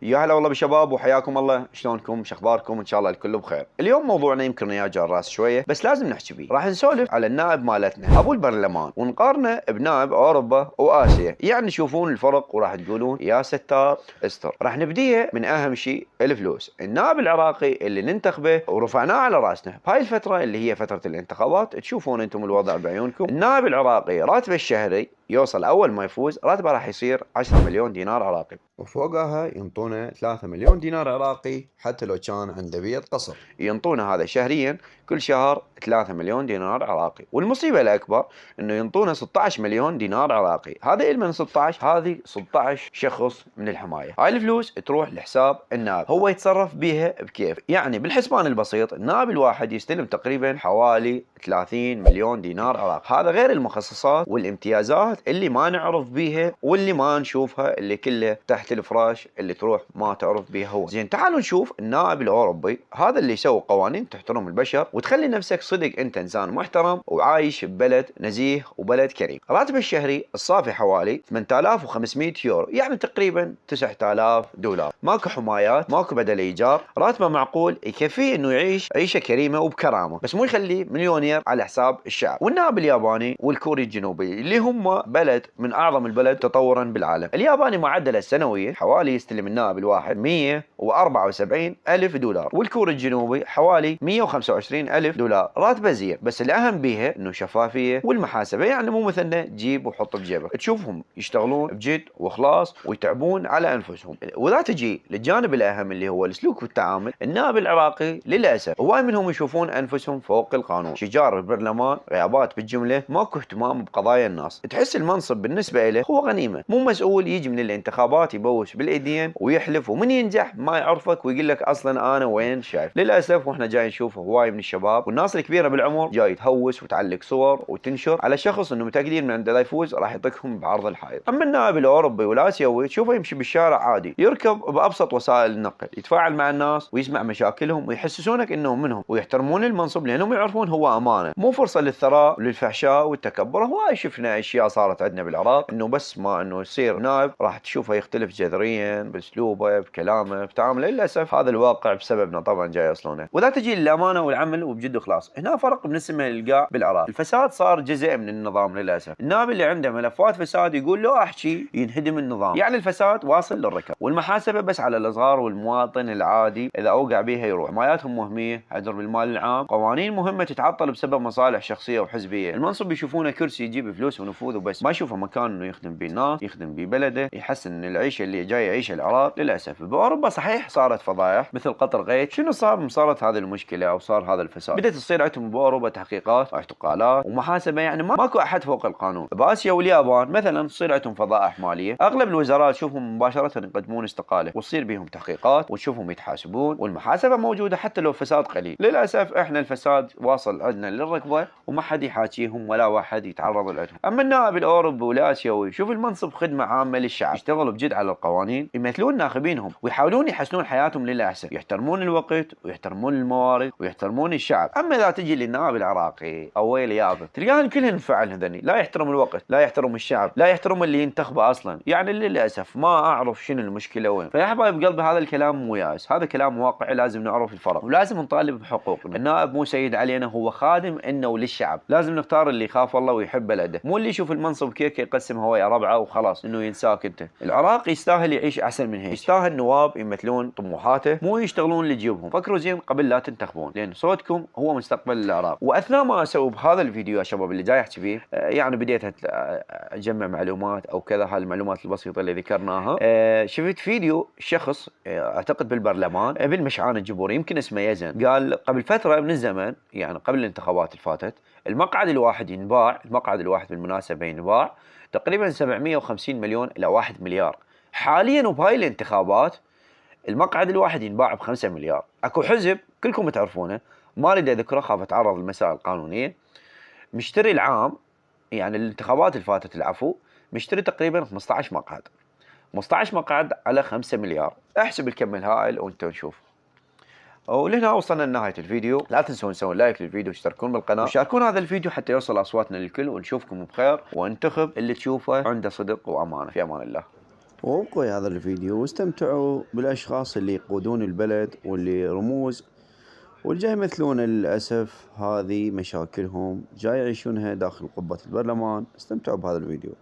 يا هلا والله بشباب وحياكم الله. شلونكم؟ شخباركم؟ ان شاء الله الكل بخير. اليوم موضوعنا يمكن ياجر الراس شويه بس لازم نحكي بيه. راح نسولف على النائب مالتنا ابو البرلمان ونقارنه بنائب اوروبا واسيا، يعني تشوفون الفرق وراح تقولون يا ستار استر. راح نبديها من اهم شيء الفلوس. النائب العراقي اللي ننتخبه ورفعناه على راسنا بهاي الفتره اللي هي فتره الانتخابات، تشوفون انتم الوضع بعيونكم. النائب العراقي راتبه الشهري يوصل اول ما يفوز راتبه راح يصير 10 مليون دينار عراقي، وفوقها ينطونه 3 مليون دينار عراقي حتى لو كان عنده بيت قصر. ينطونه هذا شهريا، كل شهر 3 مليون دينار عراقي. والمصيبة الأكبر أنه ينطونه 16 مليون دينار عراقي. هذا من 16، هذه 16 شخص من الحماية. هاي الفلوس تروح لحساب النائب، هو يتصرف بيها بكيف. يعني بالحسبان البسيط النائب الواحد يستلم تقريبا حوالي 30 مليون دينار عراقي. هذا غير المخصصات والامتيازات اللي ما نعرف بيها واللي ما نشوفها، اللي كلها تحت الفراش، اللي تروح ما تعرف بيها هو. زين، تعالوا نشوف النائب الاوروبي، هذا اللي يسوي قوانين تحترم البشر وتخلي نفسك صدق انت انسان محترم وعايش ببلد نزيه وبلد كريم. راتبه الشهري الصافي حوالي 8500 يورو، يعني تقريبا 9000 دولار. ماكو حمايات، ماكو بدل ايجار، راتبه معقول يكفيه انه يعيش عيشه كريمه وبكرامه، بس مو يخليه مليونير على حساب الشعب. والنائب الياباني والكوري الجنوبي اللي هم بلد من اعظم البلد تطورا بالعالم، الياباني معدله السنوي حوالي يستلم النائب الواحد 174 ألف دولار، والكوري الجنوبي حوالي 125 ألف دولار. راتبه زين، بس الأهم بيها إنه شفافية والمحاسبة، يعني مو مثلنا جيب وحط بجيبك. تشوفهم يشتغلون بجد وإخلاص ويتعبون على أنفسهم. وإذا تجي للجانب الأهم اللي هو السلوك والتعامل، النائب العراقي للأسف هواي منهم يشوفون أنفسهم فوق القانون، شجار بالبرلمان، غيابات بالجملة، ماكو اهتمام بقضايا الناس. تحس المنصب بالنسبة له هو غنيمة، مو مسؤول يجي من الانتخابات يبوس بالايدين ويحلف، ومن ينجح ما يعرفك ويقول لك اصلا انا وين شايف. للاسف واحنا جاي نشوف هواي من الشباب والناس الكبيره بالعمر جاي تهوس وتعلق صور وتنشر على شخص انه متاكدين من عنده لا يفوز راح يطقهم بعرض الحائط. اما النائب الاوروبي والاسيوي تشوفه يمشي بالشارع عادي، يركب بابسط وسائل النقل، يتفاعل مع الناس ويسمع مشاكلهم ويحسسونك انه منهم، ويحترمون المنصب لانهم يعرفون هو امانه، مو فرصه للثراء وللفحشاء والتكبر. هواي شفنا اشياء صارت عندنا بالعراق انه بس ما انه يصير نائب راح تشوفه يختلف جذريا باسلوبه بكلامه بتعامله. للاسف هذا الواقع بسببنا طبعا جاي يوصلونه. واذا تجي للامانه والعمل وبجد وخلاص، هنا فرق بنسمه للقاع بالعراق. الفساد صار جزء من النظام للاسف. النائب اللي عنده ملفات فساد يقول له احكي ينهدم النظام، يعني الفساد واصل للركب. والمحاسبه بس على الصغار والمواطن العادي اذا اوقع بيها يروح. حماياتهم وهميه، حجر بالمال العام، قوانين مهمه تتعطل بسبب مصالح شخصيه وحزبيه. المنصب يشوفونه كرسي يجيب فلوس ونفوذ وبس، ما يشوفه مكان انه يخدم بيه الناس، يخدم بيه بلده، يحسن من العيشه اللي جاي يعيشها العراق. للاسف باوروبا صحيح صارت فضايح مثل قطر غيث. شنو صار؟ صارت هذه المشكله او صار هذا الفساد، بدات تصير عندهم باوروبا تحقيقات واعتقالات ومحاسبه، يعني ماكو احد فوق القانون. باسيا واليابان مثلا تصير عندهم فضائح ماليه، اغلب الوزراء تشوفهم مباشره يقدمون استقاله وتصير بهم تحقيقات وتشوفهم يتحاسبون، والمحاسبه موجوده حتى لو فساد قليل. للاسف احنا الفساد واصل عندنا للركبه وما حد يحاكيهم ولا واحد يتعرض لهم. اما النائب الاوروبي والاسيوي شوف المنصب خدمه عامه للشعب، يشتغلوا بجد على القوانين، يمثلون ناخبينهم ويحاولون يحسنون حياتهم للاحسن، يحترمون الوقت ويحترمون الموارد ويحترمون الشعب. اما اذا تجي للنائب العراقي او ويلي يابا، تلقاهم كلهم انفعل هذني، لا يحترم الوقت، لا يحترم الشعب، لا يحترم اللي ينتخبه اصلا. يعني للاسف ما اعرف شنو المشكله وين. فيا حبايب قلبي هذا الكلام مو ياس، هذا كلام واقعي، لازم نعرف الفرق ولازم نطالب بحقوقنا. النائب مو سيد علينا، هو خادم انه وللشعب. لازم نختار اللي يخاف الله ويحب بلده، مو اللي يشوف المنصب كيك يقسم هو يا ربعه وخلاص انه ينساك انت. العراق يستاهل يعيش احسن من هيك، يستاهل نواب يمثلون طموحاته مو يشتغلون لجيوبهم. فكروا زين قبل لا تنتخبون، لان صوتكم هو مستقبل العراق. واثناء ما اسوي بهذا الفيديو يا شباب اللي جاي احكي فيه، يعني بديت اجمع معلومات او كذا، هاي المعلومات البسيطه اللي ذكرناها. شفت فيديو شخص اعتقد بالبرلمان بالمشعان الجبوري، يمكن اسمه يزن، قال قبل فتره من الزمن، يعني قبل الانتخابات اللي فاتت، المقعد الواحد ينباع، المقعد الواحد بالمناسبه ينباع تقريبا 750 مليون الى 1 مليار. حاليا وبهاي الانتخابات المقعد الواحد ينباع ب5 مليار. اكو حزب كلكم تعرفونه، ما اريد اذكره خاف اتعرض للمسائل القانونيه، مشتري العام، يعني الانتخابات اللي فاتت العفو، مشتري تقريبا 15 مقعد. 15 مقعد على 5 مليار، احسب الكم الهائل وانت نشوف. ولهنا وصلنا لنهاية الفيديو. لا تنسون تسوون لايك للفيديو وتشتركون بالقناة وشاركون هذا الفيديو حتى يوصل أصواتنا للكل، ونشوفكم بخير، وانتخب اللي تشوفه عنده صدق وأمانة. في أمان الله. وابقوا هذا الفيديو واستمتعوا بالأشخاص اللي يقودون البلد واللي رموز واللي جاي يمثلون. للأسف هذه مشاكلهم جاي يعيشونها داخل قبة البرلمان. استمتعوا بهذا الفيديو.